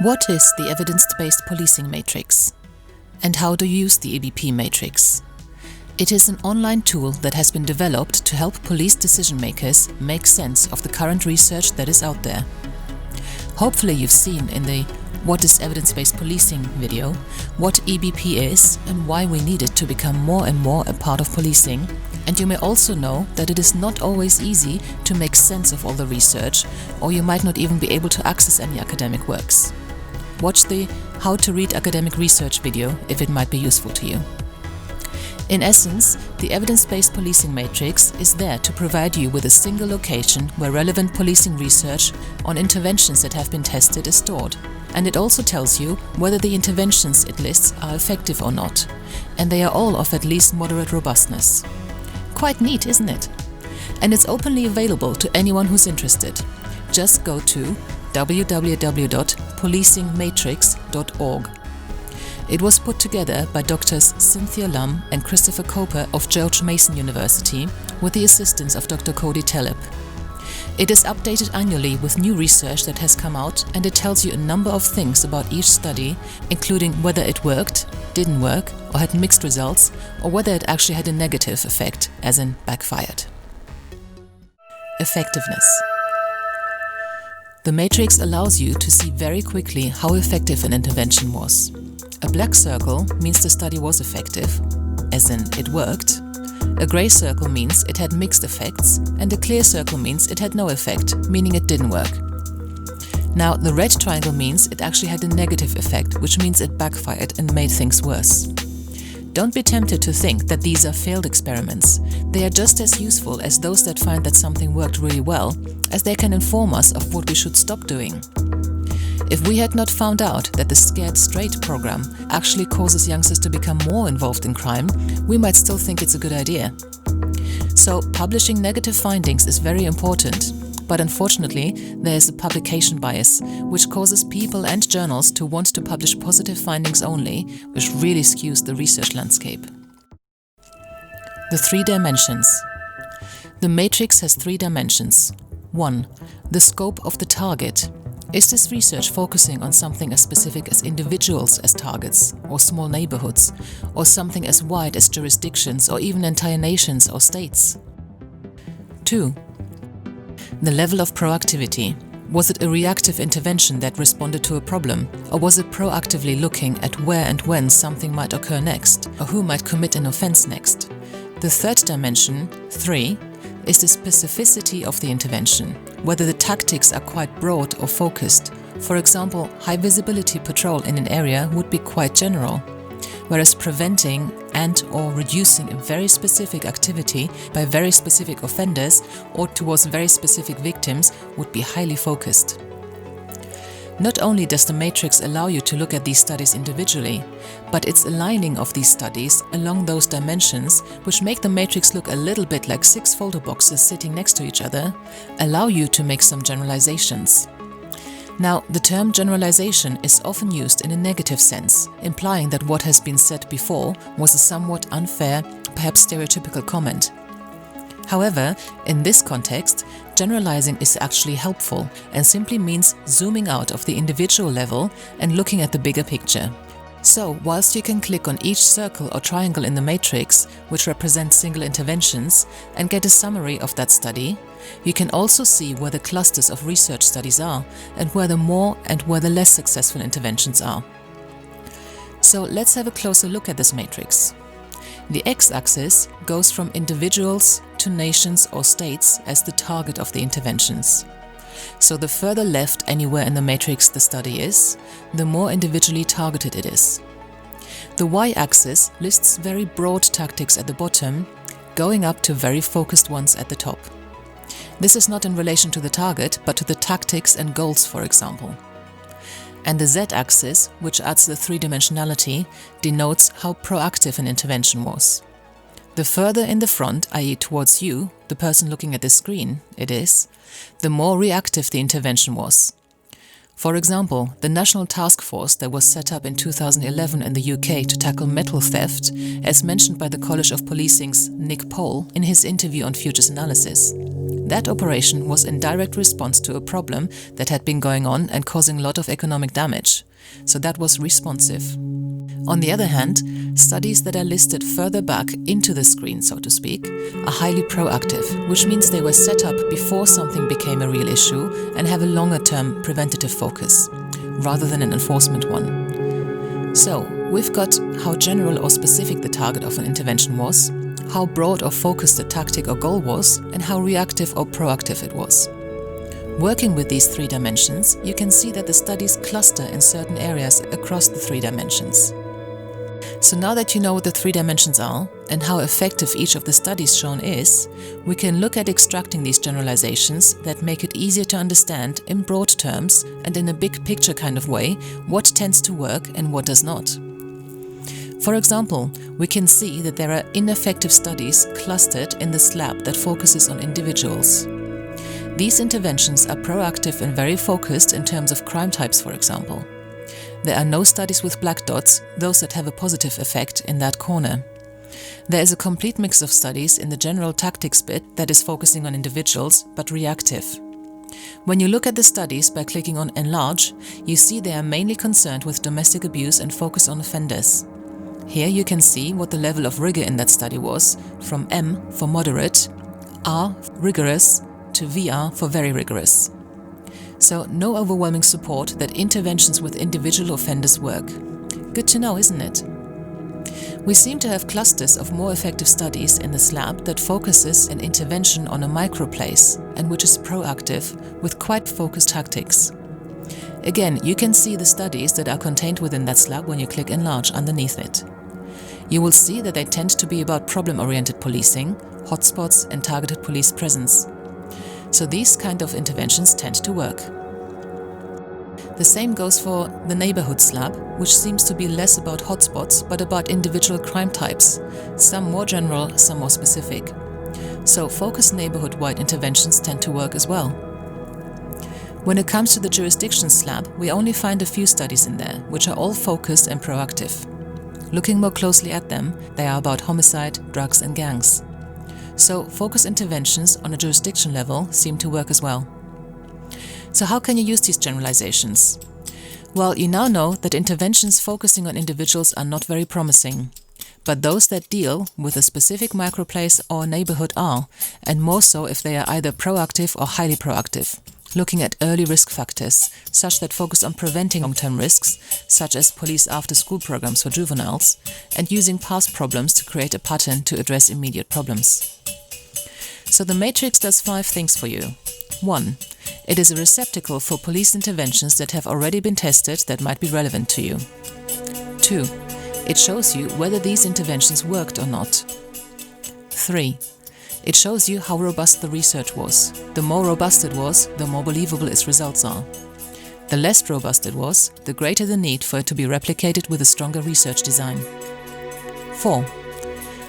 What is the evidence-based policing matrix? And how do you use the EBP matrix? It is an online tool that has been developed to help police decision-makers make sense of the current research that is out there. Hopefully you've seen in the What is Evidence-Based Policing video what EBP is and why we need it to become more and more a part of policing. And you may also know that it is not always easy to make sense of all the research, or you might not even be able to access any academic works. Watch the How to Read Academic Research video if it might be useful to you. In essence, the evidence-based policing matrix is there to provide you with a single location where relevant policing research on interventions that have been tested is stored. And it also tells you whether the interventions it lists are effective or not, and they are all of at least moderate robustness. Quite neat, isn't it? And it's openly available to anyone who's interested. Just go to www.policingmatrix.org. It was put together by Drs. Cynthia Lum and Christopher Coper of George Mason University with the assistance of Dr. Cody Tellep. It is updated annually with new research that has come out, and it tells you a number of things about each study, including whether it worked, didn't work, or had mixed results, or whether it actually had a negative effect, as in backfired. Effectiveness. The matrix allows you to see very quickly how effective an intervention was. A black circle means the study was effective, as in it worked. A grey circle means it had mixed effects, and a clear circle means it had no effect, meaning it didn't work. Now, the red triangle means it actually had a negative effect, which means it backfired and made things worse. Don't be tempted to think that these are failed experiments. They are just as useful as those that find that something worked really well, as they can inform us of what we should stop doing. If we had not found out that the Scared Straight program actually causes youngsters to become more involved in crime, we might still think it's a good idea. So, publishing negative findings is very important, but unfortunately, there is a publication bias, which causes people and journals to want to publish positive findings only, which really skews the research landscape. The 3 dimensions. The matrix has 3 dimensions. 1. The scope of the target. Is this research focusing on something as specific as individuals as targets, or small neighborhoods, or something as wide as jurisdictions, or even entire nations or states? 2. The level of proactivity. Was it a reactive intervention that responded to a problem, or was it proactively looking at where and when something might occur next, or who might commit an offense next? The 3rd dimension, 3, is the specificity of the intervention, whether the tactics are quite broad or focused. For example, high visibility patrol in an area would be quite general, whereas preventing and/or reducing a very specific activity by very specific offenders or towards very specific victims would be highly focused. Not only does the matrix allow you to look at these studies individually, but its aligning of these studies along those dimensions, which make the matrix look a little bit like 6 folder boxes sitting next to each other, allow you to make some generalizations. Now, the term generalization is often used in a negative sense, implying that what has been said before was a somewhat unfair, perhaps stereotypical comment. However, in this context, generalizing is actually helpful and simply means zooming out of the individual level and looking at the bigger picture. So, whilst you can click on each circle or triangle in the matrix, which represents single interventions, and get a summary of that study, you can also see where the clusters of research studies are and where the more and where the less successful interventions are. So, let's have a closer look at this matrix. The x-axis goes from individuals to nations or states as the target of the interventions. So the further left anywhere in the matrix the study is, the more individually targeted it is. The y-axis lists very broad tactics at the bottom, going up to very focused ones at the top. This is not in relation to the target, but to the tactics and goals, for example. And the z-axis, which adds the 3-dimensionality, denotes how proactive an intervention was. The further in the front, i.e. towards you, the person looking at the screen, it is, the more reactive the intervention was. For example, the national task force that was set up in 2011 in the UK to tackle metal theft, as mentioned by the College of Policing's Nick Pohl in his interview on Futures Analysis. That operation was in direct response to a problem that had been going on and causing a lot of economic damage. So that was responsive. On the other hand, studies that are listed further back into the screen, so to speak, are highly proactive, which means they were set up before something became a real issue and have a longer-term preventative focus, rather than an enforcement one. So, we've got how general or specific the target of an intervention was, how broad or focused the tactic or goal was, and how reactive or proactive it was. Working with these 3 dimensions, you can see that the studies cluster in certain areas across the 3 dimensions. So now that you know what the 3 dimensions are and how effective each of the studies shown is, we can look at extracting these generalizations that make it easier to understand in broad terms and in a big picture kind of way what tends to work and what does not. For example, we can see that there are ineffective studies clustered in the slab that focuses on individuals. These interventions are proactive and very focused in terms of crime types, for example. There are no studies with black dots, those that have a positive effect, in that corner. There is a complete mix of studies in the general tactics bit that is focusing on individuals, but reactive. When you look at the studies by clicking on Enlarge, you see they are mainly concerned with domestic abuse and focus on offenders. Here you can see what the level of rigor in that study was, from M for moderate, R rigorous, to VR for very rigorous. So no overwhelming support that interventions with individual offenders work. Good to know, isn't it? We seem to have clusters of more effective studies in the slab that focuses an intervention on a microplace and which is proactive with quite focused tactics. Again, you can see the studies that are contained within that slab when you click Enlarge underneath it. You will see that they tend to be about problem-oriented policing, hotspots and targeted police presence. So these kind of interventions tend to work. The same goes for the neighborhood slab, which seems to be less about hotspots but about individual crime types, some more general, some more specific. So focused neighborhood-wide interventions tend to work as well. When it comes to the jurisdiction slab, we only find a few studies in there, which are all focused and proactive. Looking more closely at them, they are about homicide, drugs and gangs. So focused interventions on a jurisdiction level seem to work as well. So how can you use these generalizations? Well, you now know that interventions focusing on individuals are not very promising, but those that deal with a specific microplace or neighborhood are, and more so if they are either proactive or highly proactive, looking at early risk factors, such that focus on preventing long-term risks, such as police after-school programs for juveniles, and using past problems to create a pattern to address immediate problems. So the Matrix does 5 things for you. 1. It is a receptacle for police interventions that have already been tested that might be relevant to you. 2. It shows you whether these interventions worked or not. 3. It shows you how robust the research was. The more robust it was, the more believable its results are. The less robust it was, the greater the need for it to be replicated with a stronger research design. 4.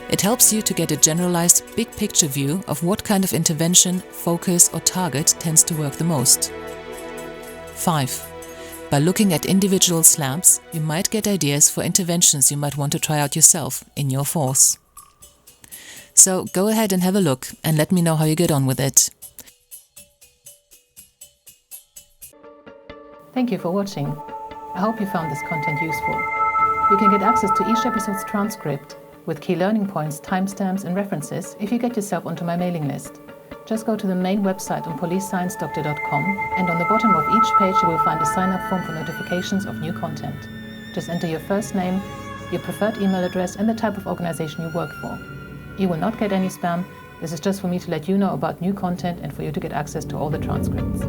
It helps you to get a generalized, big-picture view of what kind of intervention, focus or target tends to work the most. 5. By looking at individual slabs, you might get ideas for interventions you might want to try out yourself in your force. So go ahead and have a look and let me know how you get on with it. Thank you for watching. I hope you found this content useful. You can get access to each episode's transcript with key learning points, timestamps and references if you get yourself onto my mailing list. Just go to the main website on policesciencedoctor.com, and on the bottom of each page you will find a sign-up form for notifications of new content. Just enter your first name, your preferred email address and the type of organization you work for. You will not get any spam. This is just for me to let you know about new content and for you to get access to all the transcripts.